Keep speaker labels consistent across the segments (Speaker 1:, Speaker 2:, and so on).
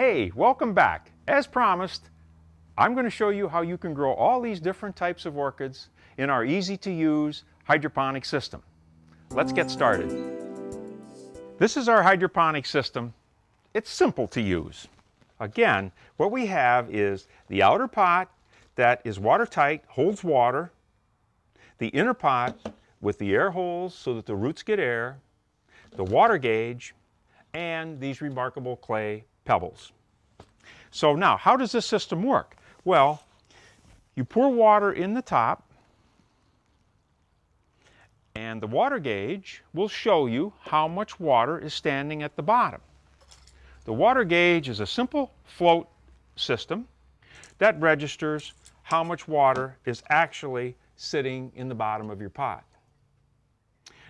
Speaker 1: Hey, welcome back. As promised, I'm going to show you how you can grow all these different types of orchids in our easy-to-use hydroponic system. Let's get started. This is our hydroponic system. It's simple to use. Again, what we have is the outer pot that is watertight, holds water, the inner pot with the air holes so that the roots get air, the water gauge, and these remarkable clay pebbles. So now, how does this system work? Well, you pour water in the top, and the water gauge will show you how much water is standing at the bottom. The water gauge is a simple float system that registers how much water is actually sitting in the bottom of your pot.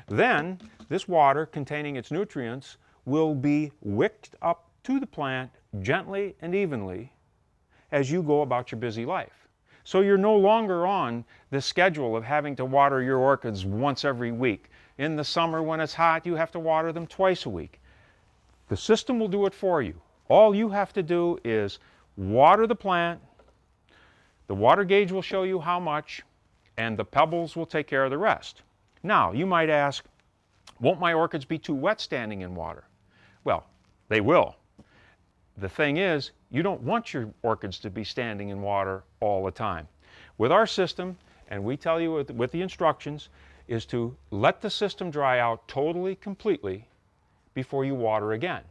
Speaker 1: Then, this water containing its nutrients will be wicked up to the plant gently and evenly as you go about your busy life. So you're no longer on this schedule of having to water your orchids once every week. In the summer when it's hot, you have to water them twice a week. The system will do it for you. All you have to do is water the plant, the water gauge will show you how much, and the pebbles will take care of the rest. Now, you might ask, won't my orchids be too wet standing in water? Well, they will. The thing is, you don't want your orchids to be standing in water all the time. With our system, and we tell you with the instructions, is to let the system dry out totally, completely before you water again.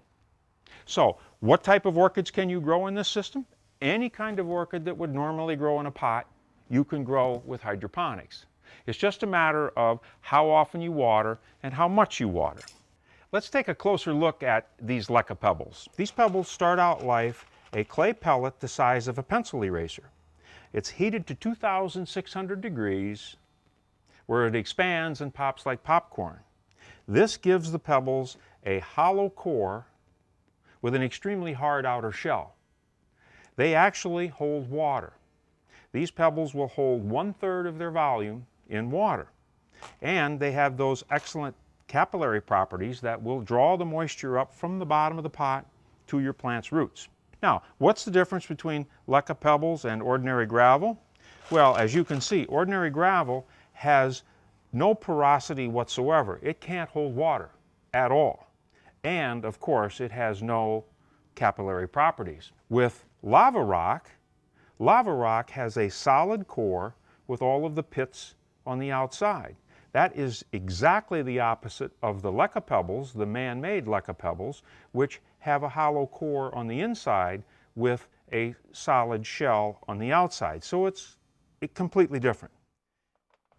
Speaker 1: So, what type of orchids can you grow in this system? Any kind of orchid that would normally grow in a pot, you can grow with hydroponics. It's just a matter of how often you water and how much you water. Let's take a closer look at these LECA pebbles. These pebbles start out life a clay pellet the size of a pencil eraser. It's heated to 2,600 degrees where it expands and pops like popcorn. This gives the pebbles a hollow core with an extremely hard outer shell. They actually hold water. These pebbles will hold 1/3 of their volume in water. And they have those excellent capillary properties that will draw the moisture up from the bottom of the pot to your plant's roots. Now, what's the difference between LECA pebbles and ordinary gravel? Well, as you can see, ordinary gravel has no porosity whatsoever. It can't hold water at all. And, of course, it has no capillary properties. With lava rock has a solid core with all of the pits on the outside. That is exactly the opposite of the LECA pebbles, the man-made LECA pebbles, which have a hollow core on the inside with a solid shell on the outside. So it's completely different.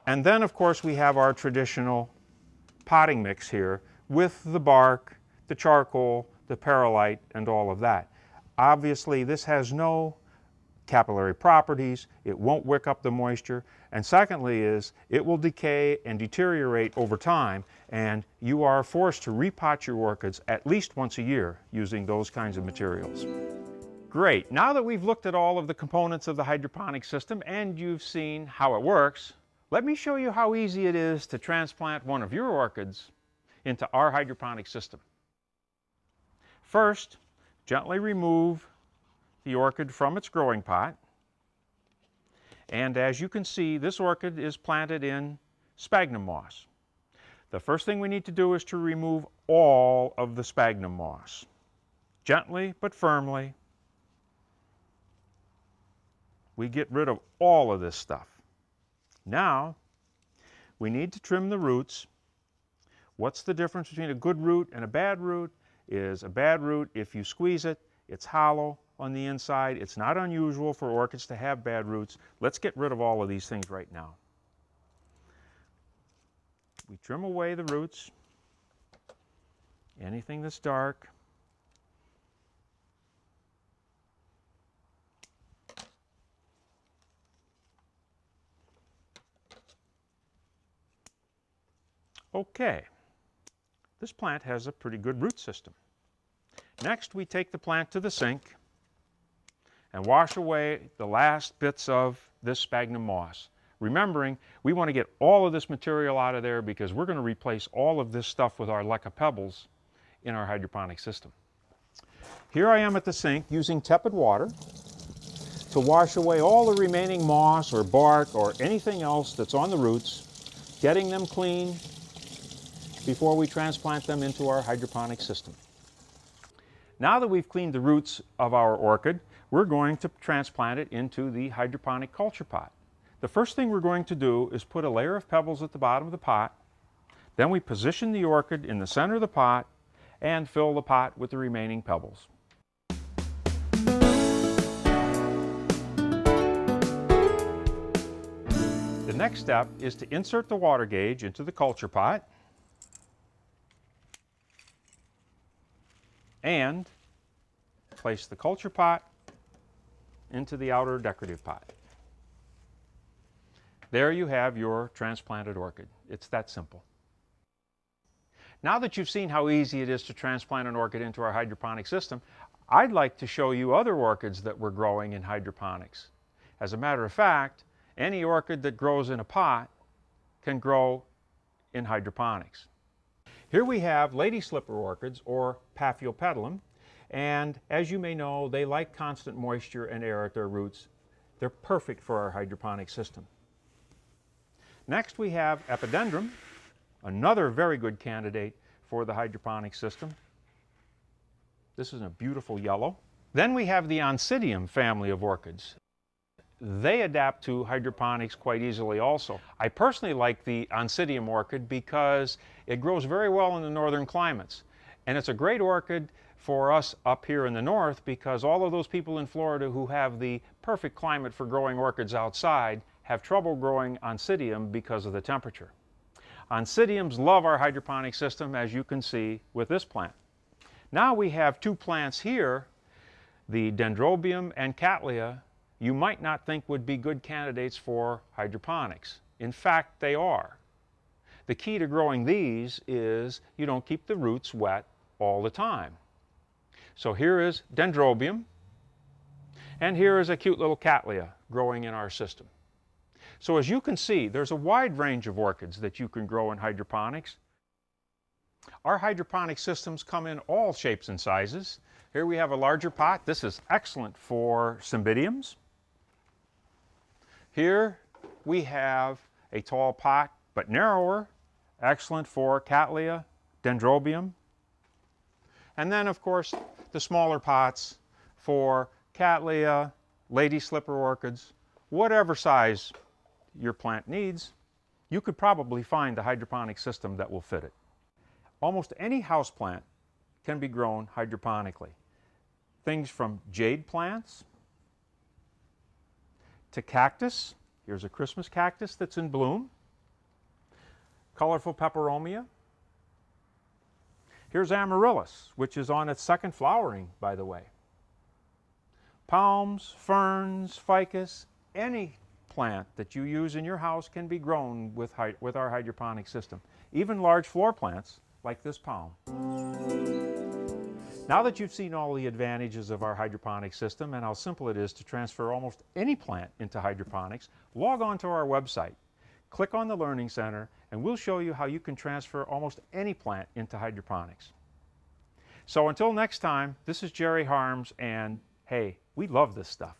Speaker 1: And then, of course, we have our traditional potting mix here with the bark, the charcoal, the perlite, and all of that. Obviously, this has no capillary properties, it won't wick up the moisture, and secondly is it will decay and deteriorate over time, and you are forced to repot your orchids at least once a year using those kinds of materials. Great, now that we've looked at all of the components of the hydroponic system and you've seen how it works, let me show you how easy it is to transplant one of your orchids into our hydroponic system. First, gently remove the orchid from its growing pot, and as you can see, this orchid is planted in sphagnum moss. The first thing we need to do is to remove all of the sphagnum moss. Gently but firmly, we get rid of all of this stuff. Now, we need to trim the roots. What's the difference between a good root and a bad root? Is a bad root, if you squeeze it, it's hollow on the inside. It's not unusual for orchids to have bad roots. Let's get rid of all of these things right now. We trim away the roots, anything that's dark. Okay, this plant has a pretty good root system. Next, we take the plant to the sink and wash away the last bits of this sphagnum moss. Remembering, we want to get all of this material out of there because we're going to replace all of this stuff with our LECA pebbles in our hydroponic system. Here I am at the sink using tepid water to wash away all the remaining moss or bark or anything else that's on the roots, getting them clean before we transplant them into our hydroponic system. Now that we've cleaned the roots of our orchid, we're going to transplant it into the hydroponic culture pot. The first thing we're going to do is put a layer of pebbles at the bottom of the pot. Then we position the orchid in the center of the pot and fill the pot with the remaining pebbles. The next step is to insert the water gauge into the culture pot and place the culture pot into the outer decorative pot. There you have your transplanted orchid. It's that simple. Now that you've seen how easy it is to transplant an orchid into our hydroponic system, I'd like to show you other orchids that we're growing in hydroponics. As a matter of fact, any orchid that grows in a pot can grow in hydroponics. Here we have lady slipper orchids, or Paphiopedilum, and as you may know, they like constant moisture and air at their roots. They're perfect for our hydroponic system. Next we have Epidendrum, another very good candidate for the hydroponic system. This is a beautiful yellow. Then we have the Oncidium family of orchids. They adapt to hydroponics quite easily also. I personally like the Oncidium orchid because it grows very well in the northern climates. And it's a great orchid for us up here in the north because all of those people in Florida who have the perfect climate for growing orchids outside have trouble growing Oncidium because of the temperature. Oncidiums love our hydroponic system, as you can see with this plant. Now we have two plants here, the Dendrobium and Cattleya, you might not think would be good candidates for hydroponics. In fact, they are. The key to growing these is you don't keep the roots wet all the time. So here is Dendrobium, and here is a cute little Cattleya growing in our system. So as you can see, there's a wide range of orchids that you can grow in hydroponics. Our hydroponic systems come in all shapes and sizes. Here we have a larger pot. This is excellent for Cymbidiums. Here we have a tall pot, but narrower, excellent for Cattleya, Dendrobium. And then, of course, the smaller pots for Cattleya, lady slipper orchids, whatever size your plant needs, you could probably find the hydroponic system that will fit it. Almost any houseplant can be grown hydroponically. Things from jade plants to cactus. Here's a Christmas cactus that's in bloom. Colorful peperomia. Here's amaryllis, which is on its second flowering, by the way. Palms, ferns, ficus, any plant that you use in your house can be grown with our hydroponic system. Even large floor plants like this palm. Now that you've seen all the advantages of our hydroponic system and how simple it is to transfer almost any plant into hydroponics, log on to our website, click on the Learning Center, and we'll show you how you can transfer almost any plant into hydroponics. So until next time, this is Jerry Harms, and hey, we love this stuff.